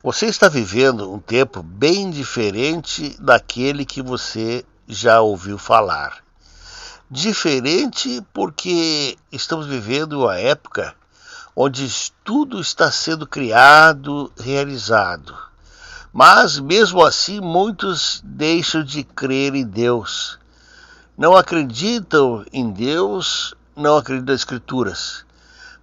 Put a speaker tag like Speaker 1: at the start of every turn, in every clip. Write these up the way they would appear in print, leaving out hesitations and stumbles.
Speaker 1: Você está vivendo um tempo bem diferente daquele que você já ouviu falar. Diferente porque estamos vivendo uma época onde tudo está sendo criado, realizado. Mas mesmo assim, muitos deixam de crer em Deus. Não acreditam em Deus, não acreditam nas Escrituras.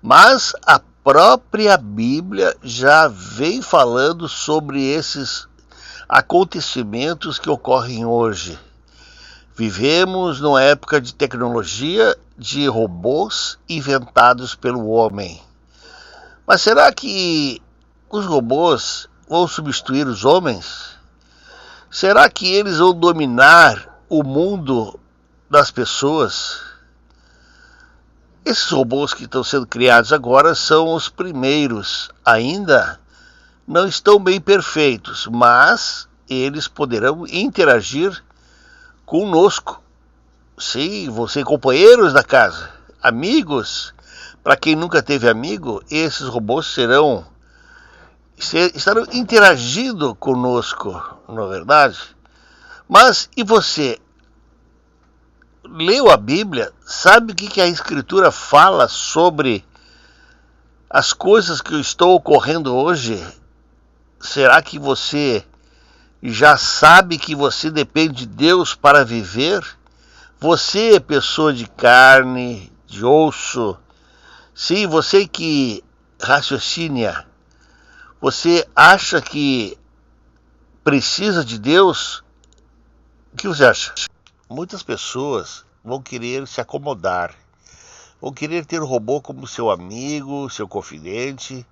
Speaker 1: Mas a própria Bíblia já vem falando sobre esses acontecimentos que ocorrem hoje. Vivemos numa época de tecnologia, de robôs inventados pelo homem. Mas será que os robôs vão substituir os homens? Será que eles vão dominar o mundo das pessoas? Esses robôs que estão sendo criados agora são os primeiros. Ainda não estão bem perfeitos, mas eles poderão interagir conosco. Sim, vão ser companheiros da casa, amigos. Para quem nunca teve amigo, esses robôs estarão interagindo conosco, não é verdade? Mas e você? Leu a Bíblia? Sabe o que a Escritura fala sobre as coisas que estão ocorrendo hoje? Será que você já sabe que você depende de Deus para viver? Você é pessoa de carne, de osso. Sim, você que raciocina. Você acha que precisa de Deus? O que você acha? Muitas pessoas vão querer se acomodar, vão querer ter o robô como seu amigo, seu confidente.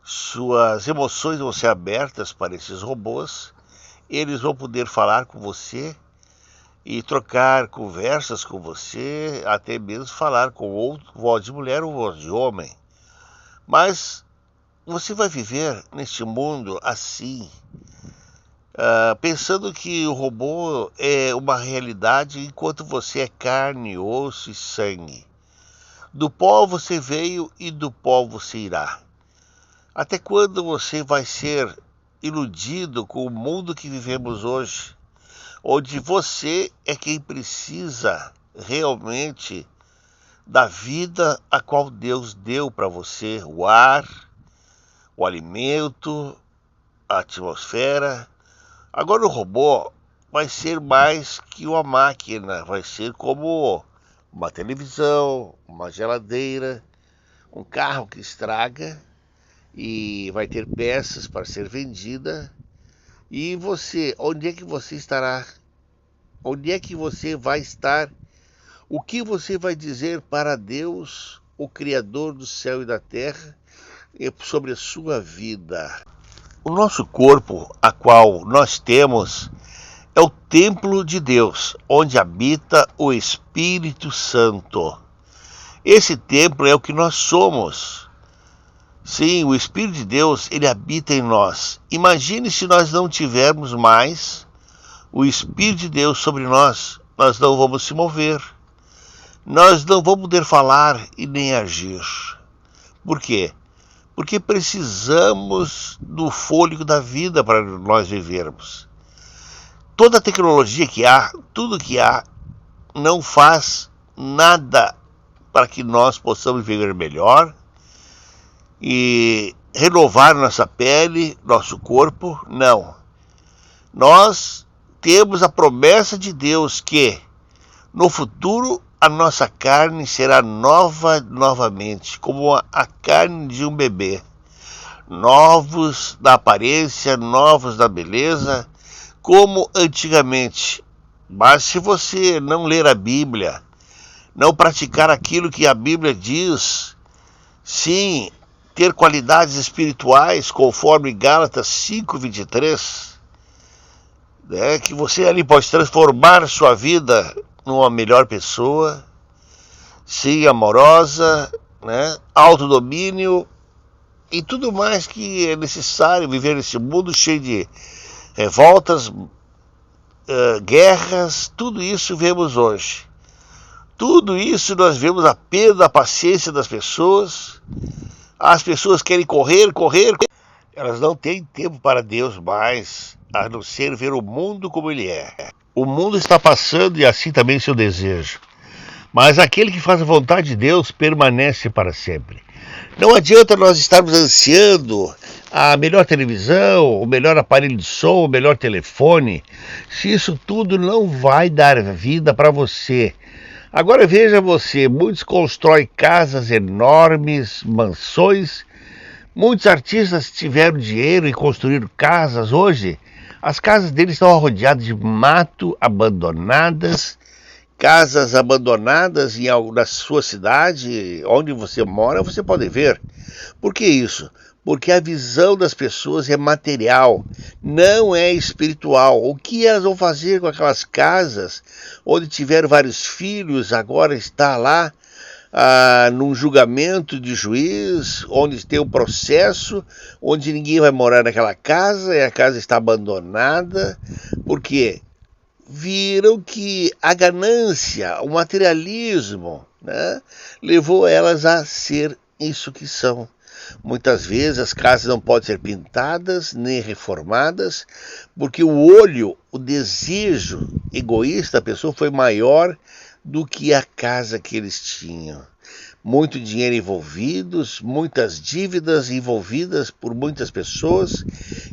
Speaker 1: Suas emoções vão ser abertas para esses robôs. Eles vão poder falar com você e trocar conversas com você, até mesmo falar com outro, voz de mulher ou voz de homem. Mas você vai viver neste mundo assim, pensando que o robô é uma realidade enquanto você é carne, osso e sangue. Do pó você veio e do pó você irá. Até quando você vai ser iludido com o mundo que vivemos hoje, onde você é quem precisa realmente da vida a qual Deus deu para você, o ar, o alimento, a atmosfera. Agora o robô vai ser mais que uma máquina, vai ser como uma televisão, uma geladeira, um carro que estraga e vai ter peças para ser vendida. E você, onde é que você estará? Onde é que você vai estar? O que você vai dizer para Deus, o Criador do céu e da terra, sobre a sua vida? O nosso corpo, a qual nós temos, é o templo de Deus, onde habita o Espírito Santo. Esse templo é o que nós somos. Sim, o Espírito de Deus, ele habita em nós. Imagine se nós não tivermos mais o Espírito de Deus sobre nós, nós não vamos se mover. Nós não vamos poder falar e nem agir. Por quê? Porque precisamos do fôlego da vida para nós vivermos. Toda a tecnologia que há, tudo que há, não faz nada para que nós possamos viver melhor e renovar nossa pele, nosso corpo. Não. Nós temos a promessa de Deus que no futuro a nossa carne será novamente, como a carne de um bebê. Novos da aparência, novos da beleza, como antigamente. Mas se você não ler a Bíblia, não praticar aquilo que a Bíblia diz, sim, ter qualidades espirituais, conforme Gálatas 5:23, que você ali pode transformar sua vida numa melhor pessoa, sim, amorosa, autodomínio e tudo mais que é necessário viver nesse mundo cheio de revoltas, guerras. Tudo isso vemos hoje. Tudo isso nós vemos a perda da paciência das pessoas. As pessoas querem correr. Elas não têm tempo para Deus mais, a não ser ver o mundo como ele é. O mundo está passando e assim também seu desejo. Mas aquele que faz a vontade de Deus permanece para sempre. Não adianta nós estarmos ansiando a melhor televisão, o melhor aparelho de som, o melhor telefone, se isso tudo não vai dar vida para você. Agora veja você, muitos constroem casas enormes, mansões. Muitos artistas tiveram dinheiro e construíram casas. Hoje, as casas deles estão rodeadas de mato, abandonadas, casas abandonadas na sua cidade, onde você mora, você pode ver. Por que isso? Porque a visão das pessoas é material, não é espiritual. O que elas vão fazer com aquelas casas onde tiveram vários filhos, agora está lá num julgamento de juiz, onde tem um processo, onde ninguém vai morar naquela casa e a casa está abandonada, porque viram que a ganância, o materialismo, né, levou elas a ser isso que são. Muitas vezes as casas não podem ser pintadas nem reformadas, porque o olho, o desejo egoísta da pessoa foi maior do que a casa que eles tinham. Muito dinheiro envolvidos, muitas dívidas envolvidas por muitas pessoas,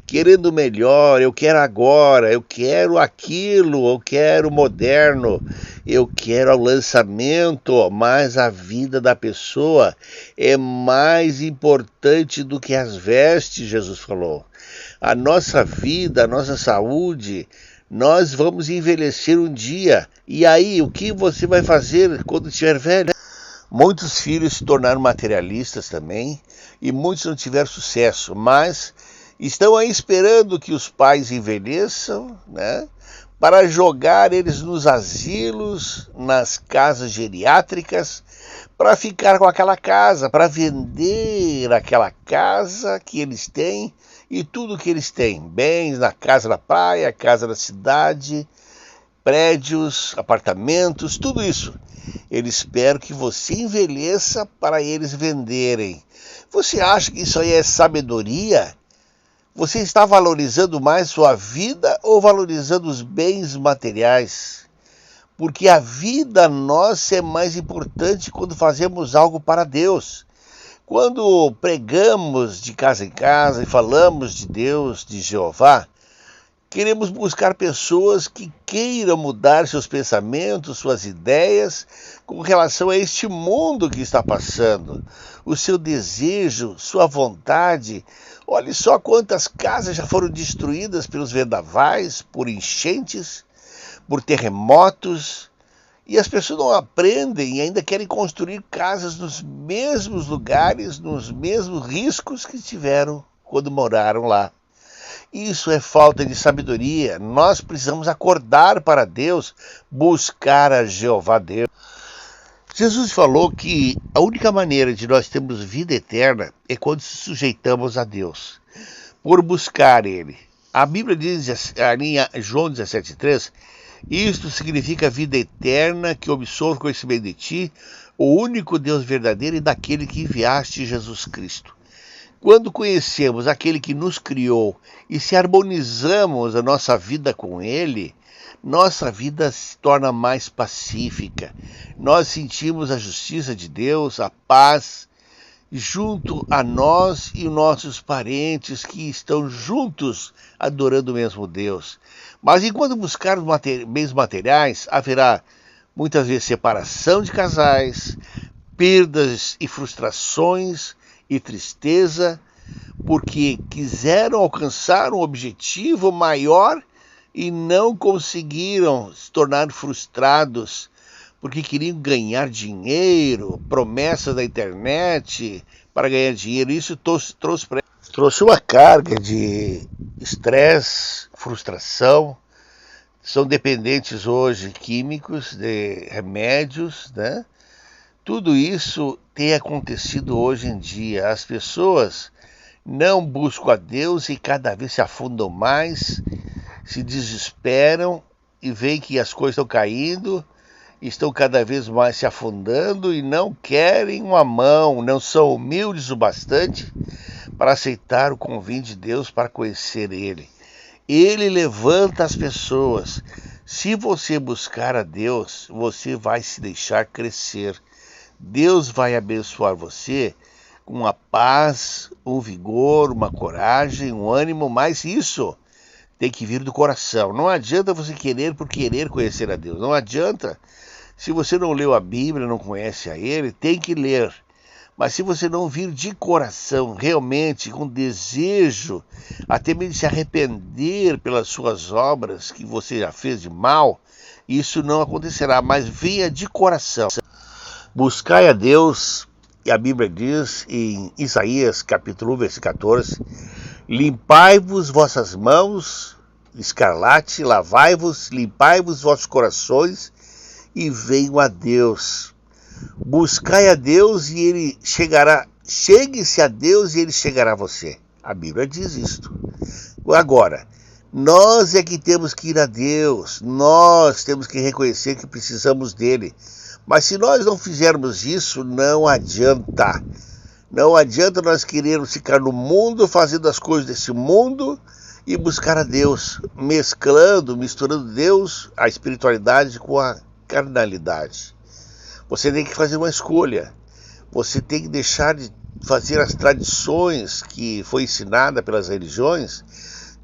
Speaker 1: querendo o melhor, eu quero agora, eu quero aquilo, eu quero moderno, eu quero o lançamento, mas a vida da pessoa é mais importante do que as vestes, Jesus falou. A nossa vida, a nossa saúde, nós vamos envelhecer um dia, e aí o que você vai fazer quando estiver velho? Muitos filhos se tornaram materialistas também, e muitos não tiveram sucesso, mas estão aí esperando que os pais envelheçam, né, para jogar eles nos asilos, nas casas geriátricas, para ficar com aquela casa, para vender aquela casa que eles têm e tudo que eles têm, bens na casa da praia, casa da cidade, prédios, apartamentos, tudo isso. Eles esperam que você envelheça para eles venderem. Você acha que isso aí é sabedoria? Você está valorizando mais sua vida ou valorizando os bens materiais? Porque a vida nossa é mais importante quando fazemos algo para Deus. Quando pregamos de casa em casa e falamos de Deus, de Jeová, queremos buscar pessoas que queiram mudar seus pensamentos, suas ideias com relação a este mundo que está passando. O seu desejo, sua vontade. Olhe só quantas casas já foram destruídas pelos vendavais, por enchentes, por terremotos. E as pessoas não aprendem e ainda querem construir casas nos mesmos lugares, nos mesmos riscos que tiveram quando moraram lá. Isso é falta de sabedoria. Nós precisamos acordar para Deus, buscar a Jeová Deus. Jesus falou que a única maneira de nós termos vida eterna é quando se sujeitamos a Deus, por buscar Ele. A Bíblia diz ali em João 17,3, isto significa vida eterna, que observe o conhecimento de Ti, o único Deus verdadeiro e daquele que enviaste, Jesus Cristo. Quando conhecemos aquele que nos criou e se harmonizamos a nossa vida com Ele, nossa vida se torna mais pacífica. Nós sentimos a justiça de Deus, a paz, junto a nós e nossos parentes que estão juntos adorando o mesmo Deus. Mas enquanto buscarmos bens materiais, haverá muitas vezes separação de casais, perdas e frustrações, e tristeza, porque quiseram alcançar um objetivo maior e não conseguiram, se tornar frustrados, porque queriam ganhar dinheiro, promessas da internet para ganhar dinheiro. Isso trouxe uma carga de estresse, frustração. São dependentes hoje químicos, de remédios, né? Tudo isso tem acontecido hoje em dia. As pessoas não buscam a Deus e cada vez se afundam mais, se desesperam e veem que as coisas estão caindo, estão cada vez mais se afundando e não querem uma mão, não são humildes o bastante para aceitar o convite de Deus para conhecer Ele. Ele levanta as pessoas. Se você buscar a Deus, você vai se deixar crescer. Deus vai abençoar você com uma paz, um vigor, uma coragem, um ânimo, mas isso tem que vir do coração. Não adianta você querer por querer conhecer a Deus. Não adianta. Se você não leu a Bíblia, não conhece a Ele, tem que ler. Mas se você não vir de coração, realmente, com desejo, até mesmo se arrepender pelas suas obras que você já fez de mal, isso não acontecerá. Mas venha de coração. Buscai a Deus, e a Bíblia diz em Isaías capítulo 1, versículo 14, limpai-vos vossas mãos, escarlate, lavai-vos, limpai-vos vossos corações, e venham a Deus. Buscai a Deus e Ele chegará. Chegue-se a Deus e Ele chegará a você. A Bíblia diz isto. Agora, nós é que temos que ir a Deus. Nós temos que reconhecer que precisamos dEle. Mas se nós não fizermos isso, não adianta. Não adianta nós querermos ficar no mundo, fazendo as coisas desse mundo e buscar a Deus, misturando Deus, a espiritualidade com a carnalidade. Você tem que fazer uma escolha. Você tem que deixar de fazer as tradições que foi ensinada pelas religiões,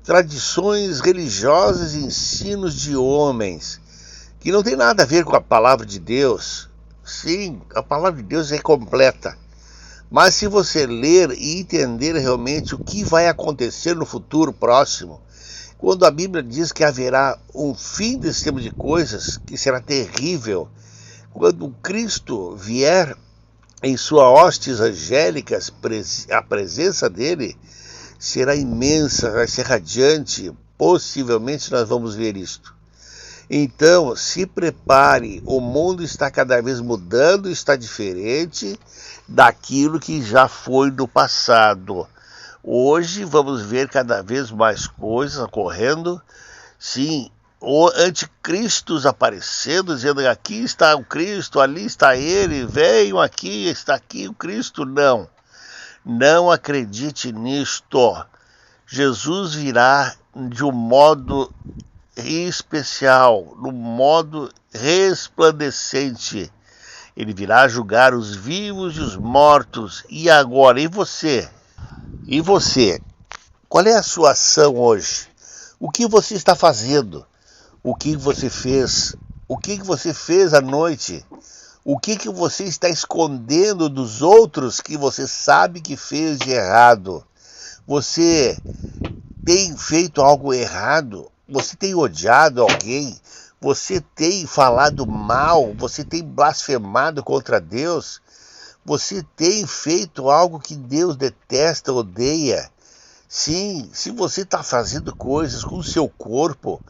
Speaker 1: tradições religiosas e ensinos de homens, que não tem nada a ver com a palavra de Deus. Sim, a palavra de Deus é completa. Mas se você ler e entender realmente o que vai acontecer no futuro próximo, quando a Bíblia diz que haverá um fim desse tipo de coisas, que será terrível, quando Cristo vier em sua hostes angélicas, a presença dele será imensa, vai ser radiante, possivelmente nós vamos ver isto. Então, se prepare, o mundo está cada vez mudando, está diferente daquilo que já foi no passado. Hoje vamos ver cada vez mais coisas ocorrendo, sim, anticristos aparecendo, dizendo aqui está o Cristo, ali está ele, venham aqui, está aqui o Cristo. Não acredite nisto. Jesus virá de um modo especial, no modo resplandecente. Ele virá julgar os vivos e os mortos. E agora, e você? E você? Qual é a sua ação hoje? O que você está fazendo? O que você fez? O que você fez à noite? O que você está escondendo dos outros que você sabe que fez de errado? Você tem feito algo errado? Você tem odiado alguém? Você tem falado mal? Você tem blasfemado contra Deus? Você tem feito algo que Deus detesta, odeia? Sim, se você está fazendo coisas com o seu corpo,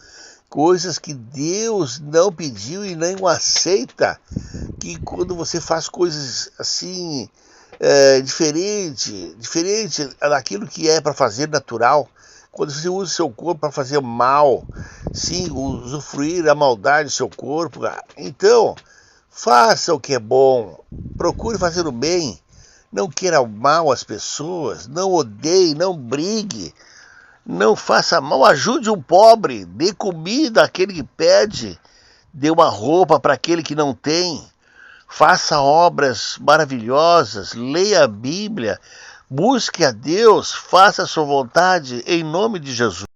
Speaker 1: coisas que Deus não pediu e nem aceita, que quando você faz coisas assim, diferente daquilo que é para fazer natural, quando você usa o seu corpo para fazer mal, sim, usufruir a maldade do seu corpo, então, faça o que é bom, procure fazer o bem, não queira mal às pessoas, não odeie, não brigue, não faça mal, ajude um pobre, dê comida àquele que pede, dê uma roupa para aquele que não tem, faça obras maravilhosas, leia a Bíblia, busque a Deus, faça a sua vontade em nome de Jesus.